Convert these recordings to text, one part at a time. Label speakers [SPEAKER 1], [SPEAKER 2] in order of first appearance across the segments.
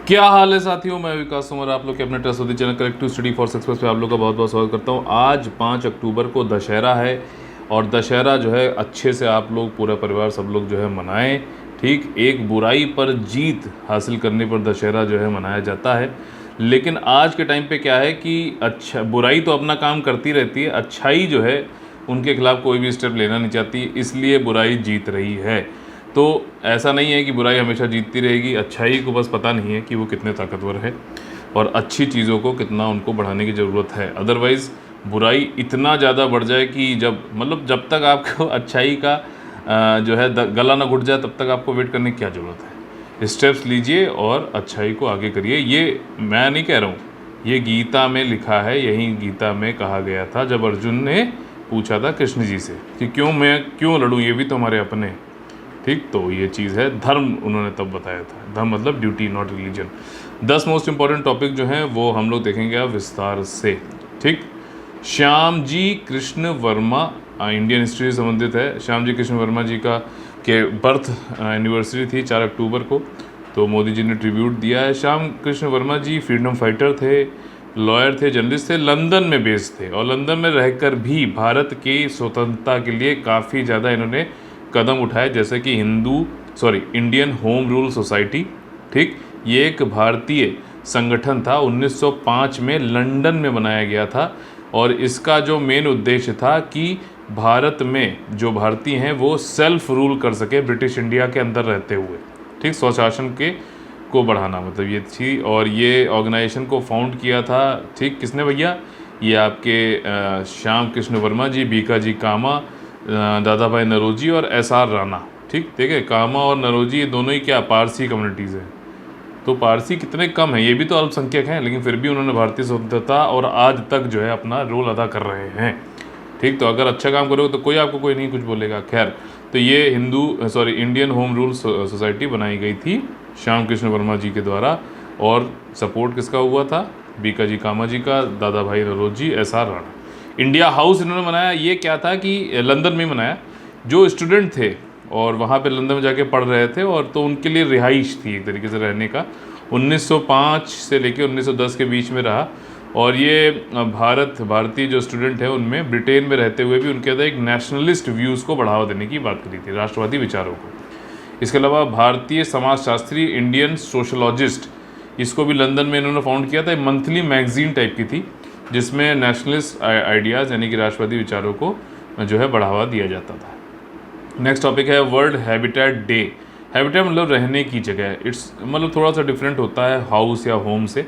[SPEAKER 1] क्या हाल है साथियों, मैं विकास कुमार आप लोग के अपने trust channel collective study for success पे आप लोग का बहुत बहुत स्वागत करता हूँ। आज 5 अक्टूबर को दशहरा है और दशहरा जो है अच्छे से आप लोग पूरा परिवार सब लोग जो है मनाएं। ठीक, एक बुराई पर जीत हासिल करने पर दशहरा जो है मनाया जाता है। लेकिन आज के टाइम पे क्या है कि अच्छा बुराई तो अपना काम करती रहती है, अच्छाई जो है उनके खिलाफ कोई भी स्टेप लेना नहीं चाहती, इसलिए बुराई जीत रही है। तो ऐसा नहीं है कि बुराई हमेशा जीतती रहेगी, अच्छाई को बस पता नहीं है कि वो कितने ताकतवर है और अच्छी चीज़ों को कितना उनको बढ़ाने की ज़रूरत है। अदरवाइज़ बुराई इतना ज़्यादा बढ़ जाए कि जब तक आपको अच्छाई का जो है गला ना घुट जाए तब तक आपको वेट करने की क्या ज़रूरत है। स्टेप्स लीजिए और अच्छाई को आगे करिए। ये मैं नहीं कह रहा हूँ, ये गीता में लिखा है, यही गीता में कहा गया था जब अर्जुन ने पूछा था कृष्ण जी से कि क्यों लड़ूँ, ये भी तो हमारे अपने। ठीक, तो ये चीज़ है, धर्म उन्होंने तब बताया था। धर्म मतलब duty, not religion. 10 most important topic जो हैं वो हम लोग देखेंगे अब विस्तार से। ठीक, श्याम जी कृष्ण वर्मा, इंडियन हिस्ट्री से संबंधित है। श्याम जी कृष्ण वर्मा जी का के बर्थ एनिवर्सरी थी 4 अक्टूबर को, तो मोदी जी ने ट्रिब्यूट दिया है। श्याम कृष्ण वर्मा जी फ्रीडम फाइटर थे, लॉयर थे, जर्नलिस्ट थे, लंदन में बेस्ड थे और लंदन में रहकर भी भारत की स्वतंत्रता के लिए काफ़ी ज़्यादा इन्होंने कदम उठाए, जैसे कि इंडियन होम रूल सोसाइटी। ठीक, ये एक भारतीय संगठन था, 1905 में लंदन में बनाया गया था और इसका जो मेन उद्देश्य था कि भारत में जो भारतीय हैं वो सेल्फ रूल कर सके ब्रिटिश इंडिया के अंदर रहते हुए। ठीक, स्वशासन के को बढ़ाना मतलब ये थी। और ये ऑर्गेनाइजेशन को फाउंड किया था, ठीक, किसने भैया, ये आपके श्याम कृष्ण वर्मा जी, बीका जी कामा, दादा भाई नरोजी और SR राणा। ठीक, देखे कामा और नरोजी ये दोनों ही क्या पारसी कम्युनिटीज़ हैं। तो पारसी कितने कम हैं, ये भी तो अल्पसंख्यक हैं, लेकिन फिर भी उन्होंने भारतीय स्वतंत्रता और आज तक जो है अपना रोल अदा कर रहे हैं। ठीक, तो अगर अच्छा काम करोगे तो कोई नहीं कुछ बोलेगा। खैर, तो ये इंडियन होम रूल सोसाइटी बनाई गई थी श्याम कृष्ण वर्मा जी के द्वारा और सपोर्ट किसका हुआ था, बीका जी कामा जी का, दादा भाई Naoroji, SR Rana. India house इन्होंने बनाया, ये क्या था कि लंदन में बनाया। जो स्टूडेंट थे और वहाँ पे लंदन में जाके पढ़ रहे थे और तो उनके लिए रिहाइश थी एक तरीके से रहने का। 1905 से लेके 1910 के बीच में रहा और ये भारतीय जो स्टूडेंट हैं उनमें ब्रिटेन में रहते हुए भी उनके अंदर एक नेशनलिस्ट व्यूज़ को बढ़ावा देने की बात करी थी, राष्ट्रवादी विचारों को। इसके अलावा भारतीय समाजशास्त्री, इंडियन सोशलॉजिस्ट, इसको भी लंदन में इन्होंने फाउंड किया था। मंथली मैगजीन टाइप की थी जिसमें नेशनलिस्ट आइडियाज़ यानी कि राष्ट्रवादी विचारों को जो है बढ़ावा दिया जाता था। नेक्स्ट टॉपिक है वर्ल्ड हैबिटेट डे। हैबिटेट मतलब रहने की जगह, इट्स मतलब थोड़ा सा डिफरेंट होता है हाउस या होम से।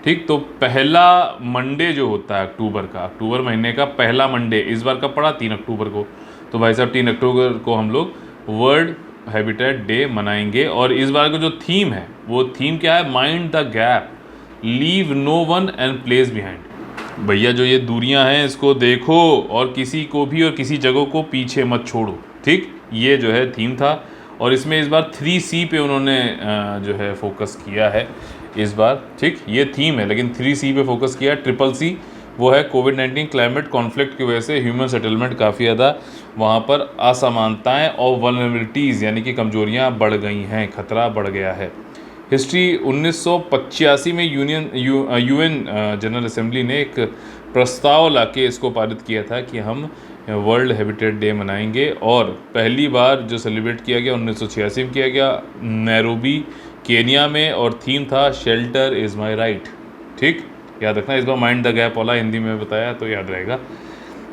[SPEAKER 1] ठीक, तो पहला मंडे जो होता है अक्टूबर महीने का पहला मंडे, इस बार का पड़ा 3 अक्टूबर को, तो भाई साहब 3 अक्टूबर को हम लोग वर्ल्ड हैबिटेट डे मनाएंगे। और इस बार का जो थीम है वो थीम क्या है, mind the gap, leave no one and place behind. भैया जो ये दूरियां हैं इसको देखो और किसी को भी और किसी जगह को पीछे मत छोड़ो। ठीक, ये जो है थीम था और इसमें इस बार 3C पे उन्होंने जो है फोकस किया है इस बार। ठीक, ये थीम है लेकिन 3C पे फोकस किया। CCC वो है कोविड-19 क्लाइमेट कॉन्फ्लिक्ट की वजह से ह्यूमन सेटलमेंट काफ़ी ज़्यादा वहाँ पर असमानताएं और वल्नरेबिलिटीज़ यानी कि कमजोरियाँ बढ़ गई हैं, खतरा बढ़ गया है। हिस्ट्री 1985 में UN जनरल असेंबली ने एक प्रस्ताव लाके इसको पारित किया था कि हम वर्ल्ड हैबिटेट डे मनाएंगे और पहली बार जो सेलिब्रेट किया गया 1986 में किया गया नैरोबी केनिया में और थीम था शेल्टर इज़ माई राइट। ठीक, याद रखना, इस बार माइंड द गैप वाला हिंदी में बताया तो याद रहेगा।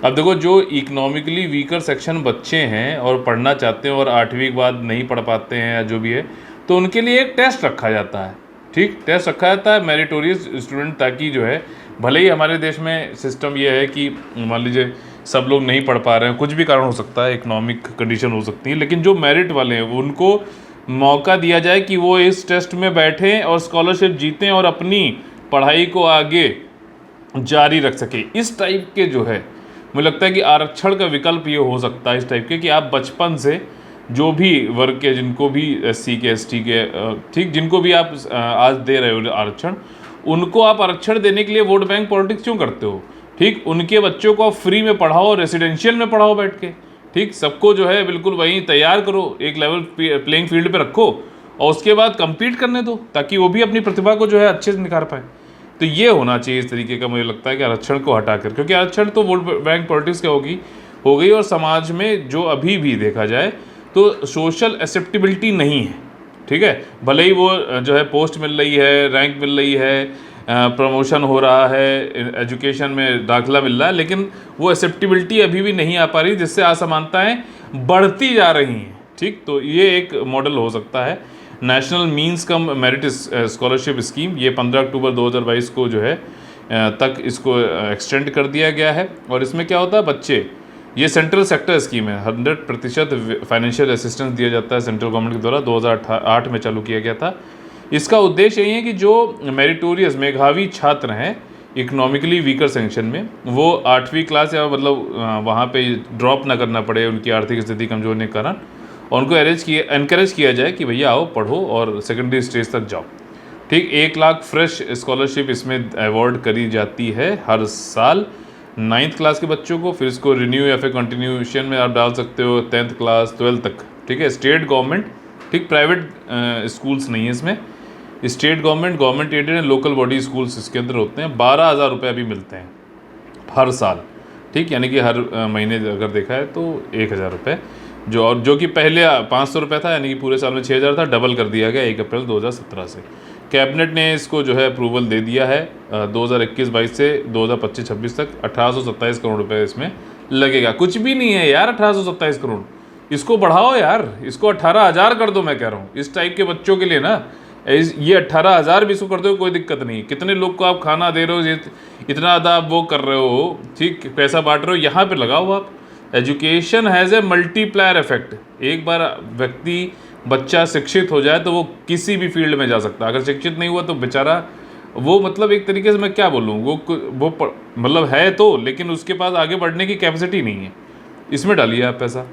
[SPEAKER 1] अब देखो, जो इकोनॉमिकली वीकर सेक्शन बच्चे हैं और पढ़ना चाहते हैं और 8वीं के बाद नहीं पढ़ पाते हैं या जो भी है, तो उनके लिए एक टेस्ट रखा जाता है। ठीक, टेस्ट रखा जाता है मेरिटोरियस स्टूडेंट, ताकि जो है भले ही हमारे देश में सिस्टम ये है कि मान लीजिए सब लोग नहीं पढ़ पा रहे हैं, कुछ भी कारण हो सकता है, इकोनॉमिक कंडीशन हो सकती है, लेकिन जो मेरिट वाले हैं उनको मौका दिया जाए कि वो इस टेस्ट में बैठें और स्कॉलरशिप जीतें और अपनी पढ़ाई को आगे जारी रख सके। इस टाइप के जो है मुझे लगता है कि आरक्षण का विकल्प ये हो सकता है इस टाइप के कि आप बचपन से जो भी वर्ग के, जिनको भी SC के ST के, ठीक, जिनको भी आप आज दे रहे हो आरक्षण, उनको आप आरक्षण देने के लिए वोट बैंक पॉलिटिक्स क्यों करते हो। ठीक, उनके बच्चों को आप फ्री में पढ़ाओ, रेसिडेंशियल में पढ़ाओ बैठ के। ठीक, सबको जो है बिल्कुल वहीं तैयार करो, एक लेवल प्लेइंग फील्ड पे रखो और उसके बाद compete करने दो, ताकि वो भी अपनी प्रतिभा को जो है अच्छे से निखार पाए। तो ये होना चाहिए इस तरीके का, मुझे लगता है कि आरक्षण को हटाकर, क्योंकि आरक्षण तो वोट बैंक पॉलिटिक्स का हो गई, और समाज में जो अभी भी देखा जाए तो सोशल एक्सेप्टेबिलिटी नहीं है, ठीक है। भले ही वो जो है पोस्ट मिल रही है, रैंक मिल रही है, प्रमोशन हो रहा है, एजुकेशन में दाखिला मिल रहा है, लेकिन वो एक्सेप्टेबिलिटी अभी भी नहीं आ पा रही, जिससे असमानताएं बढ़ती जा रही हैं, ठीक। तो ये एक मॉडल हो सकता है। National means cum merit scholarship scheme, ये 15 अक्टूबर 2022 को जो है तक इसको एक्सटेंड कर दिया गया है। और इसमें क्या होता है, बच्चे, ये सेंट्रल सेक्टर स्कीम है, 100% फाइनेंशियल असिस्टेंस दिया जाता है सेंट्रल गवर्नमेंट के द्वारा, 2008 में चालू किया गया था। इसका उद्देश्य यही है कि जो मेरिटोरियस मेधावी छात्र हैं इकोनॉमिकली वीकर सेक्शन में, वो 8वीं क्लास या मतलब वहाँ पे ड्रॉप ना करना पड़े उनकी आर्थिक स्थिति कमजोर होने के कारण, और उनको एनकरेज किया जाए कि भैया आओ पढ़ो और सेकेंडरी स्टेज तक जाओ, ठीक। 1 लाख फ्रेश स्कॉलरशिप इसमें अवॉर्ड करी जाती है हर साल 9th क्लास के बच्चों को। फिर इसको रिन्यू या फिर कंटिन्यूशन में आप डाल सकते हो 10th क्लास 12th तक, ठीक है। स्टेट गवर्नमेंट, ठीक, प्राइवेट स्कूल्स नहीं है इसमें, state government aided and local body schools इसके अंदर होते हैं। 12,000 रुपये अभी मिलते हैं हर साल, ठीक, यानी कि हर महीने अगर देखा है तो 1,000 रुपये, जो कि पहले 500 रुपये था, यानी कि पूरे साल में 6,000 था, डबल कर दिया गया 1 अप्रैल 2017 से। कैबिनेट ने इसको जो है अप्रूवल दे दिया है 2021-22 से 2025-26 तक 1827 करोड़ रुपए इसमें लगेगा। कुछ भी नहीं है यार 1827 करोड़, इसको बढ़ाओ यार, इसको 18,000 कर दो। मैं कह रहा हूँ इस टाइप के बच्चों के लिए ना, ये 18,000 भी इसको कर दो, कोई दिक्कत नहीं। कितने लोग को आप खाना दे रहे हो, इतना ज़्यादा आप वो कर रहे हो, ठीक, पैसा बांट रहे हो, यहाँ पे लगाओ आप। Education has a multiplier effect. एक बार व्यक्ति, बच्चा शिक्षित हो जाए तो वो किसी भी फील्ड में जा सकता है। अगर शिक्षित नहीं हुआ तो बेचारा वो, मतलब एक तरीके से मैं क्या बोलूँ, वो मतलब है तो, लेकिन उसके पास आगे बढ़ने की कैपेसिटी नहीं है। इसमें डालिए आप पैसा,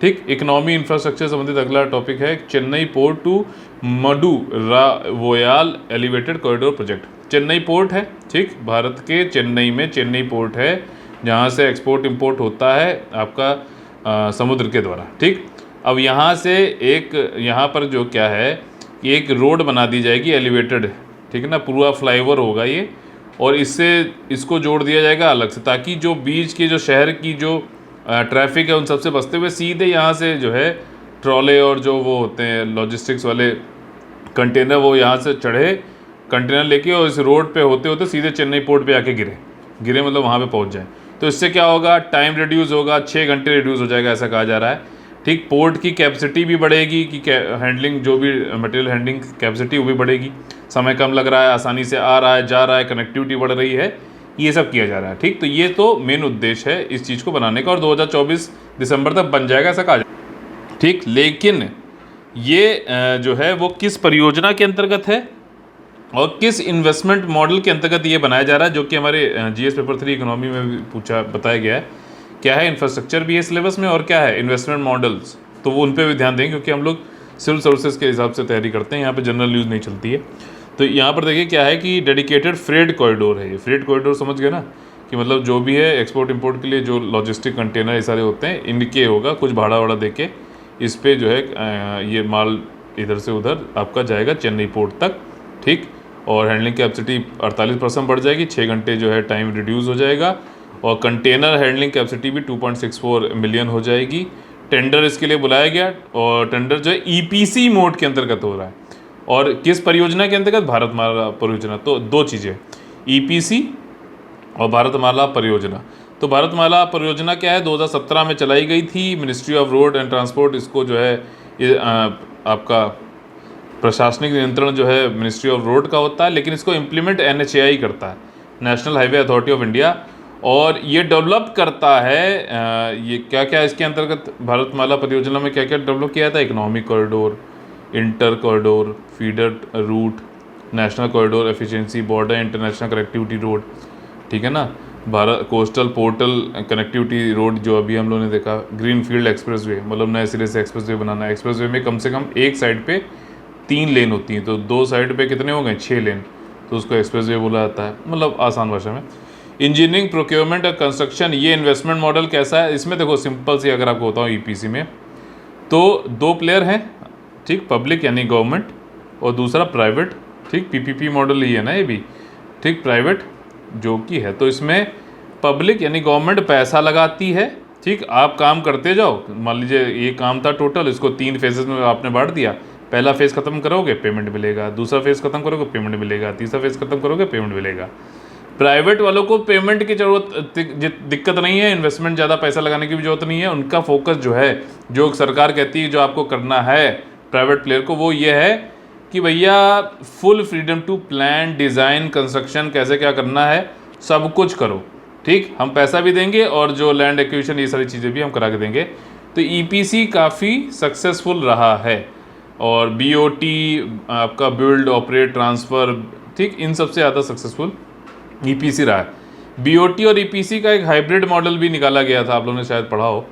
[SPEAKER 1] ठीक। इकोनॉमी इंफ्रास्ट्रक्चर संबंधित अगला टॉपिक है Chennai port to Maduravoyal elevated corridor project. Chennai port है, ठीक, भारत के चेन्नई में चेन्नई पोर्ट है, जहाँ से एक्सपोर्ट इंपोर्ट होता है आपका समुद्र के द्वारा, ठीक। अब यहाँ से यहाँ पर जो क्या है, एक रोड बना दी जाएगी एलिवेटेड, ठीक है ना, पूरा फ्लाईओवर होगा ये, और इसको जोड़ दिया जाएगा अलग से, ताकि जो बीच के जो शहर की जो ट्रैफिक है उन सबसे बचते हुए सीधे यहाँ से जो है ट्रॉले और जो वो होते हैं लॉजिस्टिक्स वाले कंटेनर, वो यहाँ से चढ़े कंटेनर लेके और इस रोड पे होते होते सीधे चेन्नई पोर्ट पे आके गिरे मतलब वहाँ पे पहुँच जाए। तो इससे क्या होगा, टाइम रिड्यूस होगा, 6 घंटे रिड्यूस हो जाएगा, ऐसा कहा जा रहा है, ठीक। पोर्ट की कैपेसिटी भी बढ़ेगी, कि हैंडलिंग, जो भी मटेरियल हैंडलिंग कैपेसिटी वो भी बढ़ेगी, समय कम लग रहा है, आसानी से आ रहा है, जा रहा है, कनेक्टिविटी बढ़ रही है, ये सब किया जा रहा है, ठीक। तो ये तो मेन उद्देश्य है इस चीज़ को बनाने का, और 2024 दिसंबर तक बन जाएगा, ऐसा कहा जाए, ठीक। लेकिन ये जो है वो किस परियोजना के अंतर्गत है और किस इन्वेस्टमेंट मॉडल के अंतर्गत ये बनाया जा रहा है, जो कि हमारे GS पेपर 3 इकोनॉमी में भी बताया गया है। क्या है, इंफ्रास्ट्रक्चर भी है सिलेबस में, और क्या है इन्वेस्टमेंट मॉडल्स, तो वो उन पे भी ध्यान देंगे, क्योंकि हम लोग सिविल सर्विसेज के हिसाब से तैयारी करते हैं, यहाँ पे जनरल न्यूज़ नहीं चलती है। तो यहाँ पर देखिए क्या है कि डेडिकेटेड फ्रेट कॉरिडोर है ये। फ्रेट कॉरिडोर समझ गए ना, कि मतलब जो भी है एक्सपोर्ट इंपोर्ट के लिए जो लॉजिस्टिक कंटेनर ये सारे होते हैं, इनके होगा कुछ भाड़ा वाड़ा दे के, इस पर जो है ये माल इधर से उधर आपका जाएगा चेन्नई पोर्ट तक, ठीक। और हैंडलिंग कैपेसिटी 48% बढ़ जाएगी, 6 घंटे जो है टाइम रिड्यूस हो जाएगा, और कंटेनर हैंडलिंग कैपेसिटी भी 2.64 मिलियन हो जाएगी। टेंडर इसके लिए बुलाया गया, और टेंडर जो है EPC मोड के अंतर्गत हो रहा है, और किस परियोजना के अंतर्गत, भारतमाला परियोजना। तो 2 चीज़ें, EPC और भारतमाला परियोजना। तो भारतमाला परियोजना क्या है, 2017 में चलाई गई थी, ministry of road and transport इसको जो है आपका प्रशासनिक नियंत्रण जो है मिनिस्ट्री ऑफ रोड का होता है, लेकिन इसको इम्प्लीमेंट NHAI करता है, national highway authority of India, और ये डेवलप करता है ये क्या क्या इसके अंतर्गत भारतमाला परियोजना में क्या क्या डेवलप किया था, economic corridor, inter corridor, feeder route, national corridor efficiency, border international connectivity road, ठीक है ना, Bharat coastal portal connectivity road जो अभी हम लोगों ने देखा, ग्रीन फील्ड एक्सप्रेसवे, मतलब नए सिरे से एक्सप्रेसवे बनाना है। एक्सप्रेसवे में कम से कम एक साइड पे 3 लेन होती हैं, तो 2 साइड पे कितने हो गए, 6 लेन, तो उसको एक्सप्रेसवे बोला जाता है, मतलब आसान भाषा में। इंजीनियरिंग, प्रोक्योरमेंट और कंस्ट्रक्शन, ये इन्वेस्टमेंट मॉडल कैसा है, इसमें देखो सिंपल सी अगर आपको बताऊँ, EPC में तो 2 प्लेयर हैं, ठीक, पब्लिक यानी गवर्नमेंट, और दूसरा प्राइवेट, ठीक, पीपीपी मॉडल ही है ना ये भी, ठीक, प्राइवेट जो कि है। तो इसमें पब्लिक यानी गवर्नमेंट पैसा लगाती है, ठीक, आप काम करते जाओ। मान लीजिए ये काम था टोटल, इसको 3 फेजेस में आपने बांट दिया। पहला फेज़ ख़त्म करोगे पेमेंट मिलेगा, दूसरा फेज़ ख़त्म करोगे पेमेंट मिलेगा, तीसरा फेज़ ख़त्म करोगे पेमेंट मिलेगा। प्राइवेट वालों को पेमेंट की ज़रूरत दिक्कत नहीं है, इन्वेस्टमेंट ज़्यादा पैसा लगाने की भी ज़रूरत नहीं है। उनका फोकस जो है, जो सरकार कहती है जो आपको करना है प्राइवेट प्लेयर को, वो ये है कि भैया full freedom to plan, design, construction, कैसे क्या करना है सब कुछ करो, ठीक, हम पैसा भी देंगे और जो लैंड एक्विजिशन ये सारी चीज़ें भी हम करा के देंगे। तो ईपीसी काफ़ी सक्सेसफुल रहा है, और बीओटी आपका बिल्ड, ऑपरेट, ट्रांसफ़र, ठीक, इन सबसे ज़्यादा सक्सेसफुल ईपीसी रहा है। बीओटी और ईपीसी का एक हाइब्रिड मॉडल भी निकाला गया था, आप लोगों ने शायद पढ़ा हो,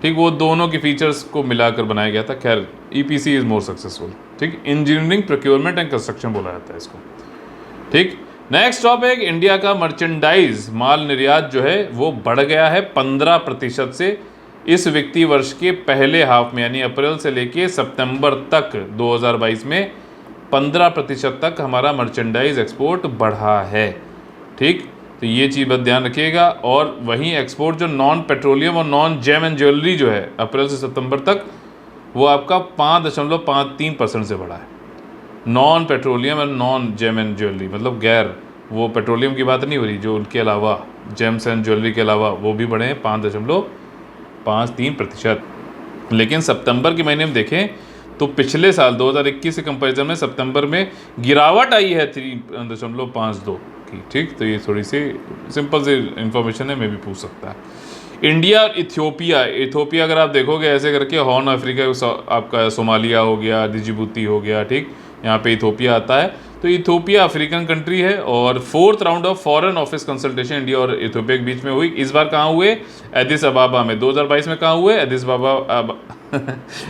[SPEAKER 1] ठीक, वो दोनों के फीचर्स को मिलाकर बनाया गया था। खैर ईपीसी इज़ मोर सक्सेसफुल, ठीक, इंजीनियरिंग, प्रोक्योरमेंट एंड कंस्ट्रक्शन बोला जाता है इसको, ठीक। नेक्स्ट टॉपिक, इंडिया का मर्चेंडाइज माल निर्यात जो है वो बढ़ गया है 15% से इस वित्तीय वर्ष के पहले हाफ में, यानी अप्रैल से लेके सितंबर तक 2022 में 15% तक हमारा मर्चेंडाइज एक्सपोर्ट बढ़ा है, ठीक। तो ये चीज़ बस ध्यान रखिएगा। और वहीं एक्सपोर्ट जो नॉन पेट्रोलियम और नॉन जेम एंड ज्वेलरी जो है अप्रैल से सितंबर तक, वो आपका 5.53% से बढ़ा है। Non petroleum and non gem and jewellery मतलब गैर, वो पेट्रोलियम की बात नहीं हो रही, जो उनके अलावा जेम्स एंड ज्वेलरी के अलावा वो भी बढ़े हैं 5.53%। लेकिन सितंबर के महीने में देखें तो पिछले साल 2021 के कंपैरिजन में सितंबर में गिरावट आई है 3.52 की, ठीक। तो ये थोड़ी सी सिंपल सी इन्फॉर्मेशन है, मैं भी पूछ सकता है। इंडिया और इथियोपिया अगर आप देखोगे ऐसे करके, हॉर्न अफ्रीका आपका सोमालिया हो गया, डिजिबूती हो गया, ठीक, यहाँ पे इथियोपिया आता है। तो इथियोपिया अफ्रीकन कंट्री है, और 4th round of foreign office consultation India और इथियोपिया के बीच में हुई। इस बार कहाँ हुए? एडिस अबाबा में। 2022 में कहाँ हुए?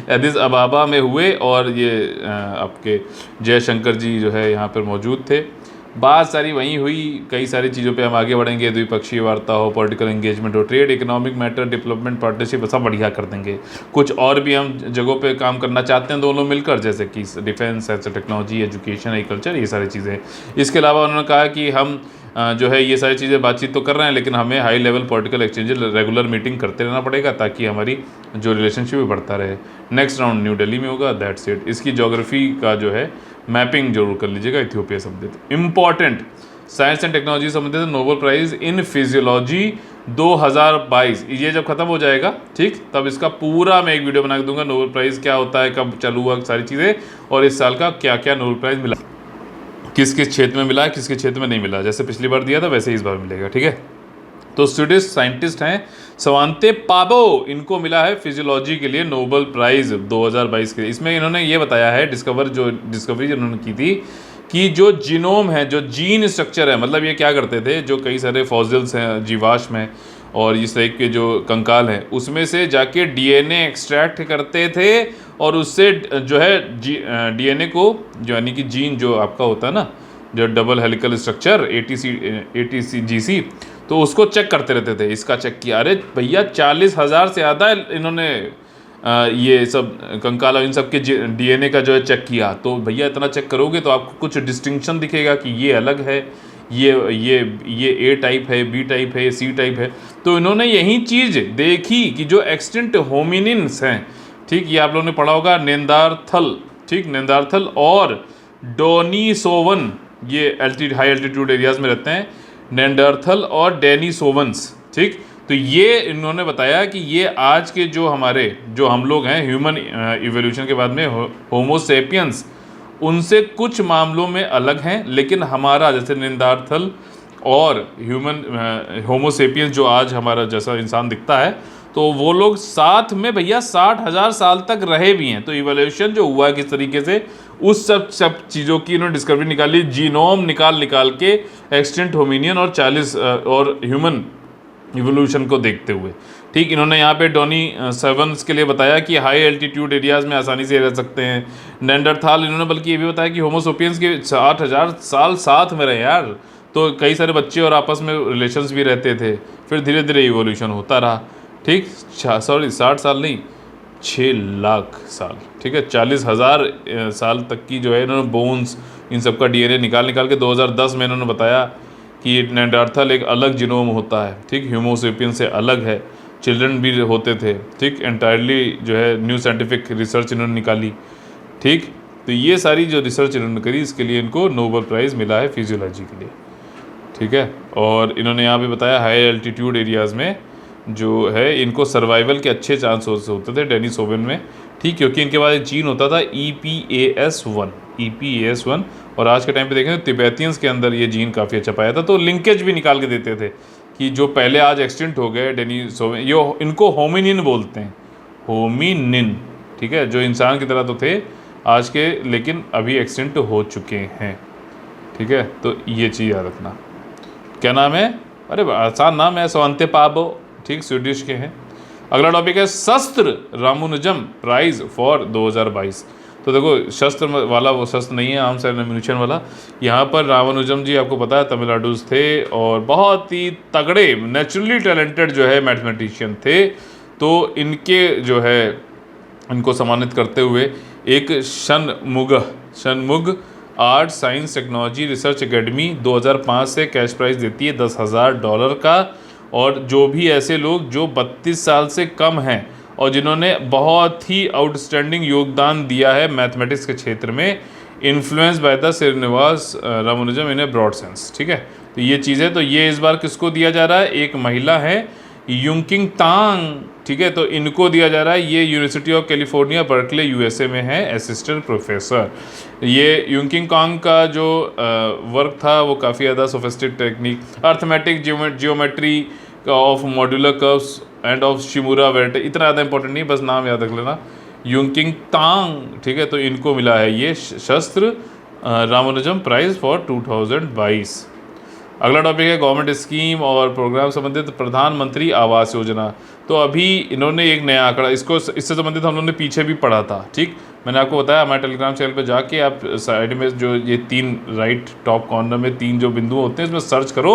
[SPEAKER 1] एडिस अबाबा में हुए, और ये आपके जयशंकर जी जो है यहाँ पर मौजूद थे। बात सारी वहीं हुई, कई सारी चीज़ों पे हम आगे बढ़ेंगे, द्विपक्षीय वार्ता हो, पॉलिटिकल एंगेजमेंट हो, trade, economic matter, development partnership, सब बढ़िया कर देंगे। कुछ और भी हम जगहों पे काम करना चाहते हैं दोनों मिलकर, जैसे कि डिफेंस, टेक्नोलॉजी, एजुकेशन, एग्रीकल्चर, ये सारी चीज़ें। इसके अलावा उन्होंने कहा कि हम जो है ये सारी चीज़ें बातचीत तो कर रहे हैं, लेकिन हमें high level political exchange regular meeting करते रहना पड़ेगा, ताकि हमारी जो रिलेशनशिप भी बढ़ता रहे। नेक्स्ट राउंड न्यू दिल्ली में होगा, दैट्स इट। इसकी ज्योग्राफी का जो है मैपिंग जरूर कर लीजिएगा इथियोपिया संबंधित। इंपॉर्टेंट साइंस एंड टेक्नोलॉजी संबंधित नोबेल प्राइज़ इन फिजियोलॉजी 2022, ये जब खत्म हो जाएगा, ठीक, तब इसका पूरा मैं एक वीडियो बना के दूंगा। नोबेल प्राइज़ क्या होता है, कब चालू हुआ, सारी चीज़ें, और इस साल का क्या क्या नोबेल प्राइज़ मिला, किस किस क्षेत्र में मिला है, किस किस क्षेत्र में नहीं मिला। जैसे पिछली बार दिया था वैसे इस बार मिलेगा, ठीक है। तो स्वीडिश साइंटिस्ट हैं स्वांते पाबो, इनको मिला है फिजियोलॉजी के लिए नोबेल प्राइज़ 2022 के लिए। इसमें इन्होंने ये बताया है, डिस्कवरी जो उन्होंने की थी, कि जो जीनोम है, जो जीन स्ट्रक्चर है, मतलब ये क्या करते थे, जो कई सारे फॉसिल्स हैं, जीवाश्म हैं और इस तरह के जो कंकाल हैं, उसमें से जाके डीएनए एक्सट्रैक्ट करते थे, और उससे जो है डीएनए को, जो यानी कि जीन जो आपका होता है ना, जो डबल हेलिकल स्ट्रक्चर ATCGC, तो उसको चेक करते रहते थे। इसका चेक किया, अरे भैया 40,000 से ज़्यादा इन्होंने ये सब कंकाल इन सब के डीएनए का जो है चेक किया। तो भैया इतना चेक करोगे तो आपको कुछ डिस्टिंक्शन दिखेगा कि ये अलग है, ये ए टाइप है, बी टाइप है, सी टाइप है। तो इन्होंने यही चीज़ देखी कि जो एक्सटिंक्ट होमिनिन्स हैं, ठीक, ये आप लोगों ने पढ़ा होगा, नेंदरथल, ठीक, नेंदरथल और डेनिसोवन, ये हाई एल्टीट्यूड एरियाज़ में रहते हैं, नेंडरथल और डेनिसोवंस, ठीक। तो ये इन्होंने बताया कि ये आज के जो हम लोग हैं, ह्यूमन इवोल्यूशन के बाद में होमोसेपियंस, उनसे कुछ मामलों में अलग हैं, लेकिन हमारा जैसे नेंडरथल और होमोसेपियंस जो आज हमारा जैसा इंसान दिखता है, तो वो लोग साथ में भैया 60,000 साल तक रहे भी हैं। तो इवोल्यूशन जो हुआ है किस तरीके से, उस सब चीज़ों की इन्होंने डिस्कवरी निकाली, जीनोम निकाल के एक्सटिंक्ट होमिनियन और 40 और ह्यूमन इवोल्यूशन को देखते हुए, ठीक। इन्होंने यहाँ पे डेनिसोवंस के लिए बताया कि हाई एल्टीट्यूड एरियाज़ में आसानी से रह सकते हैं। नेंडरथाल इन्होंने बल्कि ये भी बताया कि होमोसेपियंस के 60,000 साल साथ में रहे यार, तो कई सारे बच्चे और आपस में रिलेशंस भी रहते थे, फिर धीरे धीरे इवोल्यूशन होता रहा, ठीक। 60 साल नहीं, 6 लाख साल, ठीक है, 40,000 साल तक की जो है इन्होंने बोन्स इन सब का DNA निकाल के 2010 में इन्होंने बताया कि नेंडरथल एक अलग जीनोम होता है, ठीक, ह्यूमोसेपियन से अलग है, चिल्ड्रन भी होते थे, ठीक, एंटायरली जो है न्यू साइंटिफिक रिसर्च इन्होंने निकाली, ठीक। तो ये सारी जो रिसर्च इन्होंने करी इसके लिए इनको नोबेल प्राइज़ मिला है फिजियोलॉजी के लिए, ठीक है। और इन्होंने यहाँ पे बताया हाई एल्टीट्यूड एरियाज़ में जो है इनको सर्वाइवल के अच्छे चांस होते थे डेनिसोवन में, ठीक, क्योंकि इनके पास एक जीन होता था EPAS1 और आज के टाइम पे देखें तो तिब्बतियंस के अंदर ये जीन काफ़ी अच्छा पाया था, तो लिंकेज भी निकाल के देते थे कि जो पहले आज एक्सटिंक्ट हो गए डेनिसोवन, ये इनको होमिनिन बोलते हैं, होमिनिन, ठीक है, जो इंसान की तरह तो थे आज के, लेकिन अभी एक्सटिंक्ट हो चुके हैं, ठीक है। तो ये चीज़ याद रखना। क्या नाम है? अरे आसान नाम है, स्वांते पाबो, ठीक, स्वीडिश के हैं। अगला टॉपिक है शस्त्र रामानुजम प्राइज़ फॉर 2022। तो देखो शस्त्र वाला वो शस्त्र नहीं है आम से एम्यूनिशन वाला, यहाँ पर रामानुजम जी आपको पता है तमिलनाडु से थे और बहुत ही तगड़े नेचुरली टैलेंटेड जो है मैथमेटिशियन थे। तो इनके जो है इनको सम्मानित करते हुए एक Shanmugha art science technology research academy 2005 से कैश प्राइज़ देती है $10,000 का, और जो भी ऐसे लोग जो 32 साल से कम हैं और जिन्होंने बहुत ही आउटस्टैंडिंग योगदान दिया है मैथमेटिक्स के क्षेत्र में, influence by the Srinivasa Ramanujan in a broad sense, ठीक है। तो ये चीज़ है, तो ये इस बार किसको दिया जा रहा है? एक महिला है युंकिंग तांग, ठीक है, तो इनको दिया जा रहा है। ये university of California Berkeley USA में है असिस्टेंट प्रोफेसर। ये युंकिंग तांग का जो वर्क था वो काफ़ी ज़्यादा sophisticated technique, arithmetic geometry of modular curves and of Shimura weight, इतना ज़्यादा इंपॉर्टेंट नहीं, बस नाम याद रख लेना, युंकिंग तांग, ठीक है। तो इनको मिला है ये शस्त्र रामानुजम प्राइज़ फॉर 2022। अगला टॉपिक है गवर्नमेंट स्कीम और प्रोग्राम संबंधित प्रधानमंत्री आवास योजना। तो अभी इन्होंने एक नया आंकड़ा, इससे संबंधित हम लोगों ने पीछे भी पढ़ा था, ठीक, मैंने आपको बताया हमारे टेलीग्राम चैनल पे जाके आप साइड में जो ये 3 राइट टॉप कॉर्नर में 3 जो बिंदु होते हैं इसमें सर्च करो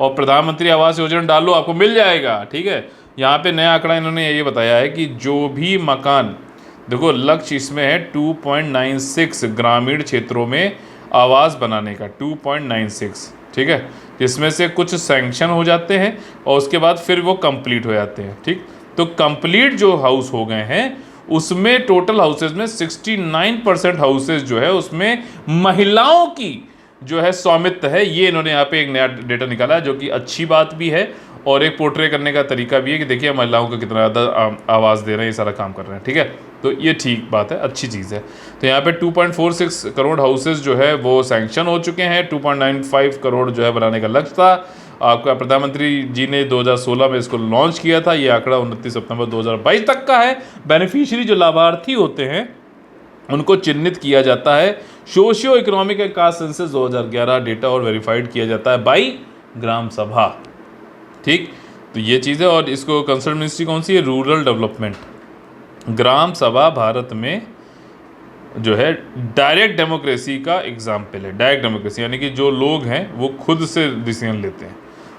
[SPEAKER 1] और प्रधानमंत्री आवास योजना डालो, आपको मिल जाएगा, ठीक है। यहाँ पे नया आंकड़ा इन्होंने ये बताया है कि जो भी मकान, देखो लक्ष्य इसमें है 2.96 ग्रामीण क्षेत्रों में आवास बनाने का, 2.96, ठीक है, जिसमें से कुछ सैंक्शन हो जाते हैं और उसके बाद फिर वो कंप्लीट हो जाते हैं, ठीक। तो कंप्लीट जो हाउस हो गए हैं उसमें टोटल हाउसेज में 69% हाउसेज जो है उसमें महिलाओं की जो है स्वामित्व है। ये इन्होंने यहाँ पे एक नया डेटा निकाला है जो कि अच्छी बात भी है और एक पोर्ट्रे करने का तरीका भी है कि देखिए महिलाओं को कितना ज़्यादा आवाज़ दे रहे हैं, ये सारा काम कर रहे हैं, ठीक है। तो ये ठीक बात है, अच्छी चीज़ है। तो यहाँ पे 2.46 करोड़ हाउसेज जो है वो सैंक्शन हो चुके हैं, 2.95 करोड़ जो है बनाने का लक्ष्य था। आपका प्रधानमंत्री जी ने 2016 में इसको लॉन्च किया था। ये आंकड़ा 29 सितंबर 2022 तक का है। बेनिफिशियरी जो लाभार्थी होते हैं उनको चिन्हित किया जाता है socio economic caste census 2011 data और वेरीफाइड किया जाता है बाई ग्राम सभा, ठीक। तो ये चीज़ है और इसको कंसर्न मिनिस्ट्री कौन सी है? Rural development. ग्राम सभा भारत में जो है डायरेक्ट डेमोक्रेसी का एग्जाम्पल है। डायरेक्ट डेमोक्रेसी यानी कि जो लोग हैं वो खुद से डिसीजन लेते हैं,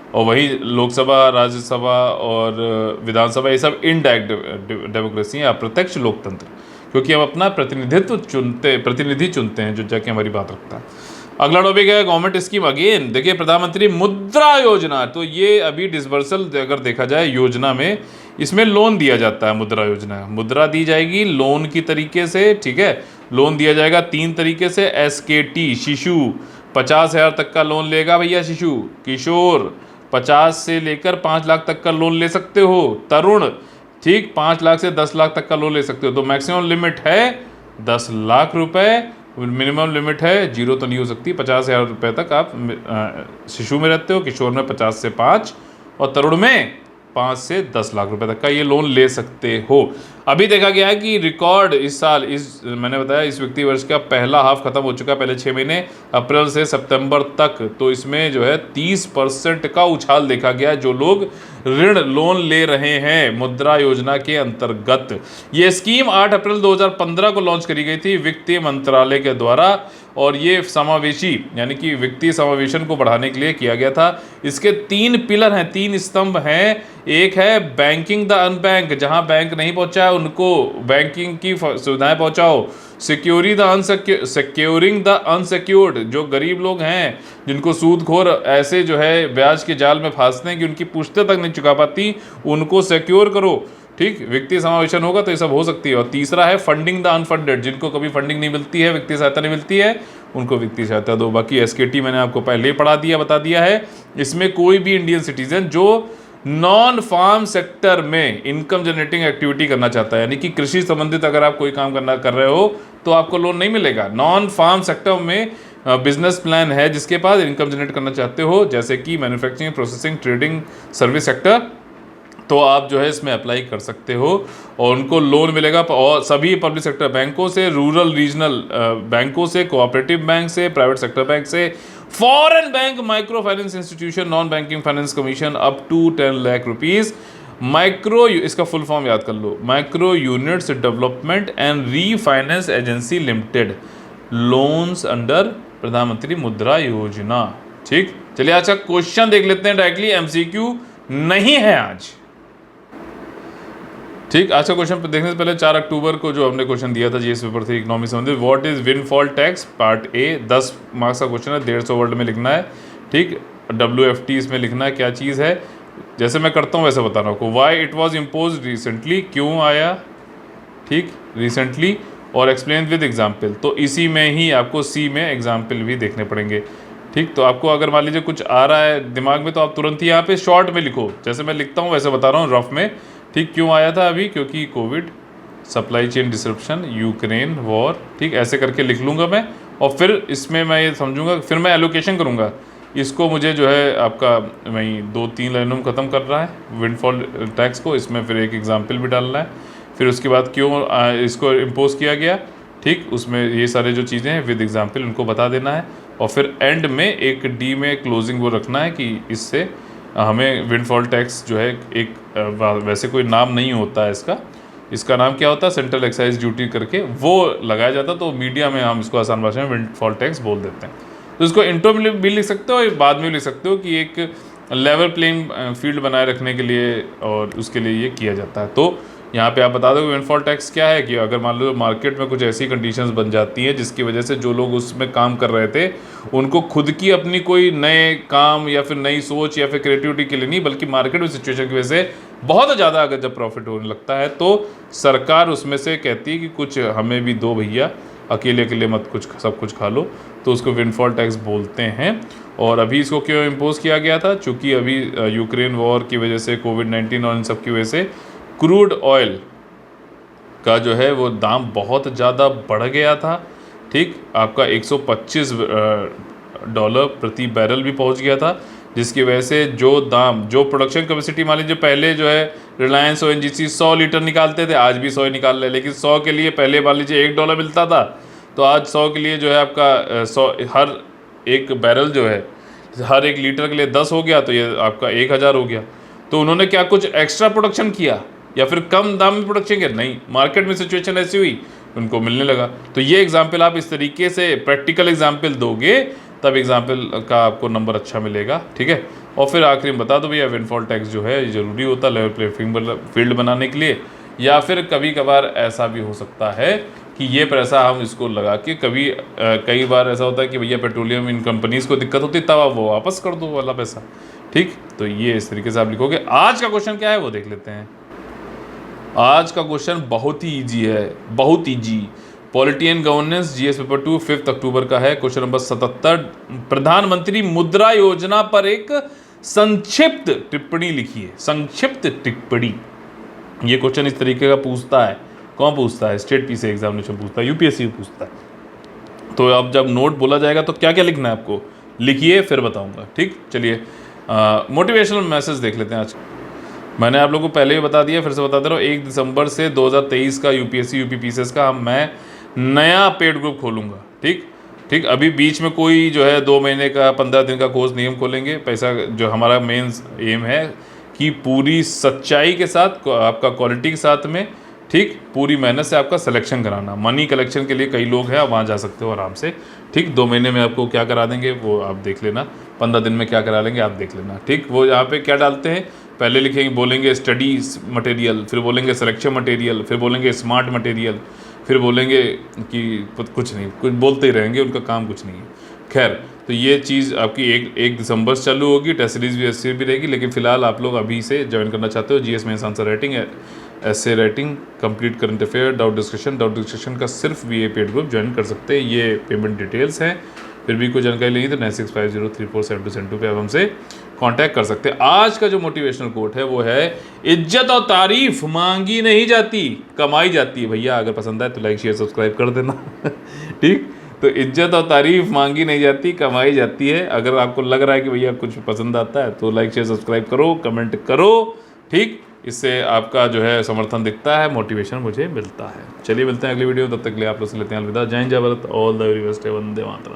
[SPEAKER 1] और वही लोकसभा, राज्यसभा और विधानसभा ये सब इनडायरेक्ट डेमोक्रेसी है, अप्रत्यक्ष लोकतंत्र, क्योंकि हम अपना प्रतिनिधि चुनते हैं जो जाके हमारी बात रखता है। अगला टॉपिक है गवर्नमेंट स्कीम। अगेन देखिए प्रधानमंत्री मुद्रा योजना, तो ये अभी डिसबर्सल अगर देखा जाए योजना में, इसमें लोन दिया जाता है। मुद्रा योजना, मुद्रा दी जाएगी लोन की तरीके से, ठीक है। लोन दिया जाएगा 3 तरीके से। SKT शिशु 50,000 तक का लोन लेगा भैया शिशु। किशोर 50 से लेकर 5 लाख तक का लोन ले सकते हो। तरुण, ठीक, 5 लाख से 10 लाख तक का लोन ले सकते हो। तो मैक्सिमम लिमिट है 10 लाख रुपए, मिनिमम लिमिट है, जीरो तो नहीं हो सकती, 50,000 रुपये तक आप शिशु में रहते हो, किशोर में 50 से 5 और तरुण में 5 से 10 लाख रुपए तक का ये लोन ले सकते हो। अभी देखा गया है कि रिकॉर्ड इस साल, मैंने बताया इस वित्तीय वर्ष का पहला हाफ खत्म हो चुका है, पहले 6 महीने अप्रैल से सितंबर तक। तो इसमें जो है 30% का उछाल देखा गया है जो लोग ऋण लोन ले रहे हैं मुद्रा योजना के अंतर्गत। ये स्कीम 8 अप्रैल 2015 को लॉन्च करी गई थी वित्तीय मंत्रालय के द्वारा, और ये समावेशी यानी कि वित्तीय समावेशन को बढ़ाने के लिए किया गया था। इसके 3 पिलर हैं, 3 स्तंभ हैं। एक है बैंकिंग द अनबैंक, जहां बैंक नहीं पहुंचा है उनको बैंकिंग की सुविधाएं पहुंचाओ। सिक्योरिंग द अनसिक्योर्ड, जो गरीब लोग हैं जिनको सूदखोर ऐसे जो है ब्याज के जाल में फंसते हैं कि उनकी पुश्तें तक नहीं चुका पाती, उनको सिक्योर करो। ठीक, वित्तीय समावेशन होगा तो ये सब हो सकती है। और तीसरा है फंडिंग द अनफंडेड, जिनको कभी फंडिंग नहीं मिलती है, वित्तीय सहायता नहीं मिलती है, उनको वित्तीय सहायता दो। बाकी एसकेटी मैंने आपको पहले ही बता दिया है। इसमें कोई भी इंडियन सिटीजन जो नॉन फार्म सेक्टर में इनकम जनरेटिंग एक्टिविटी करना चाहता है, यानी कि कृषि संबंधित अगर आप कोई काम कर रहे हो तो आपको लोन नहीं मिलेगा। नॉन फार्म सेक्टर में बिजनेस प्लान है जिसके पास इनकम जनरेट करना चाहते हो, जैसे कि manufacturing, processing, trading, service sector, तो आप जो है इसमें अप्लाई कर सकते हो और उनको लोन मिलेगा। और सभी पब्लिक सेक्टर बैंकों से, रूरल रीजनल बैंकों से, कोऑपरेटिव बैंक से, प्राइवेट सेक्टर बैंक से, foreign bank, micro finance institution, non banking finance commission up to 10 lakh rupees. Micro, इसका फुल फॉर्म याद कर लो, micro units development and refinance agency limited, loans under Pradhanmantri Mudra योजना। ठीक, चलिए अच्छा क्वेश्चन देख लेते हैं डायरेक्टली, एमसीक्यू नहीं है आज। ठीक, आज का क्वेश्चन देखने से पहले 4 अक्टूबर को जो हमने क्वेश्चन दिया था जीएस पेपर 3 इकोनॉमी संबंधित, what is windfall tax, part A, 10 marks का क्वेश्चन है, 150 वर्ड में लिखना है। ठीक, WFT इसमें लिखना है क्या चीज़ है, जैसे मैं करता हूँ वैसे बताना आपको। Why it was impose recently, क्यों आया, ठीक, रिसेंटली, और एक्सप्लेन विद एग्जाम्पल। तो इसी में ही आपको सी में एग्जाम्पल भी देखने पड़ेंगे। ठीक, तो आपको अगर मान लीजिए कुछ आ रहा है दिमाग में तो आप तुरंत ही यहाँ पे शॉर्ट में लिखो, जैसे मैं लिखता हूँ वैसे बता रहा हूँ रफ में। ठीक, क्यों आया था अभी, क्योंकि Covid, supply chain disruption, Ukraine war. ठीक, ऐसे करके लिख लूँगा मैं, और फिर इसमें मैं ये समझूंगा, फिर मैं एलोकेशन करूँगा इसको। मुझे जो है आपका वहीं 2-3 लाइनों में ख़त्म कर रहा है विंडफॉल टैक्स को, इसमें फिर एक एग्जाम्पल भी डालना है, फिर उसके बाद क्यों इसको इम्पोज किया गया। ठीक, उसमें ये सारे जो चीज़ें हैं विद एग्जाम्पल उनको बता देना है, और फिर एंड में एक डी में क्लोजिंग वो रखना है कि इससे हमें विंडफॉल टैक्स जो है एक वैसे कोई नाम नहीं होता है इसका नाम क्या होता है, सेंट्रल एक्साइज ड्यूटी करके वो लगाया जाता, तो मीडिया में हम इसको आसान भाषा में विंडफॉल टैक्स बोल देते हैं। तो इसको इंट्रो में भी लिख सकते हो, बाद में भी लिख सकते हो कि एक लेवल प्लेइंग फील्ड बनाए रखने के लिए, और उसके लिए ये किया जाता है। तो यहाँ पे आप बता दो विंडफॉल टैक्स क्या है, कि अगर मान लो मार्केट में कुछ ऐसी कंडीशंस बन जाती हैं जिसकी वजह से जो लोग उसमें काम कर रहे थे उनको खुद की अपनी कोई नए काम या फिर नई सोच या फिर क्रिएटिविटी के लिए नहीं, बल्कि मार्केट में सिचुएशन की वजह से बहुत ज़्यादा अगर जब प्रॉफिट होने लगता है तो सरकार उसमें से कहती है कि कुछ हमें भी दो भैया, अकेले मत कुछ सब कुछ खा लो, तो उसको विंडफॉल टैक्स बोलते हैं। और अभी इसको क्यों इम्पोज किया गया था, चूँकि अभी यूक्रेन वॉर की वजह से, कोविड-19 और इन सब की वजह से क्रूड ऑयल का जो है वो दाम बहुत ज़्यादा बढ़ गया था। ठीक, आपका $125 प्रति बैरल भी पहुंच गया था, जिसकी वजह से जो प्रोडक्शन कैपेसिटी मान लीजिए पहले जो है रिलायंस ONGC 100 लीटर निकालते थे, आज भी 100 ही निकाल रहे, लेकिन 100 के लिए पहले मान लीजिए $1 मिलता था, तो आज 100 के लिए जो है आपका 100 हर एक बैरल जो है हर एक लीटर के लिए 10 हो गया, तो ये आपका 1000 हो गया। तो उन्होंने क्या कुछ एक्स्ट्रा प्रोडक्शन किया या फिर कम दाम में प्रोडक्शन किया, नहीं, मार्केट में सिचुएशन ऐसी हुई उनको मिलने लगा। तो ये एग्जाम्पल आप इस तरीके से प्रैक्टिकल एग्जाम्पल दोगे तब एग्जाम्पल का आपको नंबर अच्छा मिलेगा। ठीक है, और फिर आखिरी में बता दो भैया विंडफॉल टैक्स जो है ज़रूरी होता है लेवल प्लेइंग फील्ड बनाने के लिए, या फिर कभी कभार ऐसा भी हो सकता है कि ये पैसा हम इसको लगा के कई बार ऐसा होता है कि भैया पेट्रोलियम इन कंपनीज़ को दिक्कत होती है, तब आप वो वापस कर दो वाला पैसा। ठीक, तो ये इस तरीके से आप लिखोगे। आज का क्वेश्चन क्या है वो देख लेते हैं। आज का क्वेश्चन बहुत ही ईजी है, बहुत easy. Polity and governance GS paper 2 5 अक्टूबर का है। क्वेश्चन नंबर 77, प्रधानमंत्री मुद्रा योजना पर एक संक्षिप्त टिप्पणी लिखिए। संक्षिप्त टिप्पणी, ये क्वेश्चन इस तरीके का पूछता है। कौन पूछता है? स्टेट पीसी एग्जामिनेशन पूछता है, यूपीएससी पूछता है। तो अब जब नोट बोला जाएगा तो क्या क्या लिखना है आपको, लिखिए फिर बताऊंगा। ठीक, चलिए मोटिवेशनल मैसेज देख लेते हैं आज। मैंने आप लोगों को पहले ही बता दिया, फिर से बता दे रहा हूँ। 1 दिसंबर से 2023 का यूपीएससी यूपीपीसीएस का मैं नया पेड ग्रुप खोलूँगा। ठीक, अभी बीच में कोई जो है 2 महीने का 15 दिन का कोर्स नहीं हम खोलेंगे। पैसा जो हमारा मेन एम है कि पूरी सच्चाई के साथ, आपका क्वालिटी के साथ में, ठीक, पूरी मेहनत से आपका सिलेक्शन कराना। मनी कलेक्शन के लिए कई लोग हैं, आप वहाँ जा सकते हो आराम से। ठीक, 2 महीने में आपको क्या करा देंगे वो आप देख लेना, 15 दिन में क्या करा लेंगे आप देख लेना। ठीक, वो यहाँ पे क्या डालते हैं, पहले लिखेंगे, बोलेंगे स्टडीज मटेरियल, फिर बोलेंगे सिलेक्शन मटेरियल, फिर बोलेंगे स्मार्ट मटेरियल, फिर बोलेंगे कि कुछ नहीं, कुछ बोलते ही रहेंगे, उनका काम कुछ नहीं है। खैर, तो ये चीज़ आपकी 1 दिसंबर से चालू होगी। टेस्ट सीरीज भी ऐसे भी रहेगी, लेकिन फिलहाल आप लोग अभी से ज्वाइन करना चाहते हो जीएस मेंस आंसर राइटिंग, ऐसे writing, complete current affair, doubt discussion का सिर्फ वी पेड ग्रुप ज्वाइन कर सकते हैं। ये पेमेंट डिटेल्स हैं। फिर भी कोई जानकारी लेंगे तो 9650347272 पे आप हमसे कांटेक्ट कर सकते हैं। आज का जो मोटिवेशनल कोट है वो है, इज्जत और तारीफ मांगी नहीं जाती, कमाई जाती है। भैया अगर पसंद आए तो लाइक शेयर सब्सक्राइब कर देना। ठीक, तो इज्जत और तारीफ मांगी नहीं जाती, कमाई जाती है। अगर आपको लग रहा है कि भैया कुछ पसंद आता है तो लाइक शेयर सब्सक्राइब करो, कमेंट करो। ठीक, इससे आपका जो है समर्थन दिखता है, मोटिवेशन मुझे मिलता है। चलिए मिलते हैं अगली वीडियो, तब तक के लिए आप लोग से लेते हैं अलविदा। जय हिंद, जय Bharat, all the very best, Vande Mataram.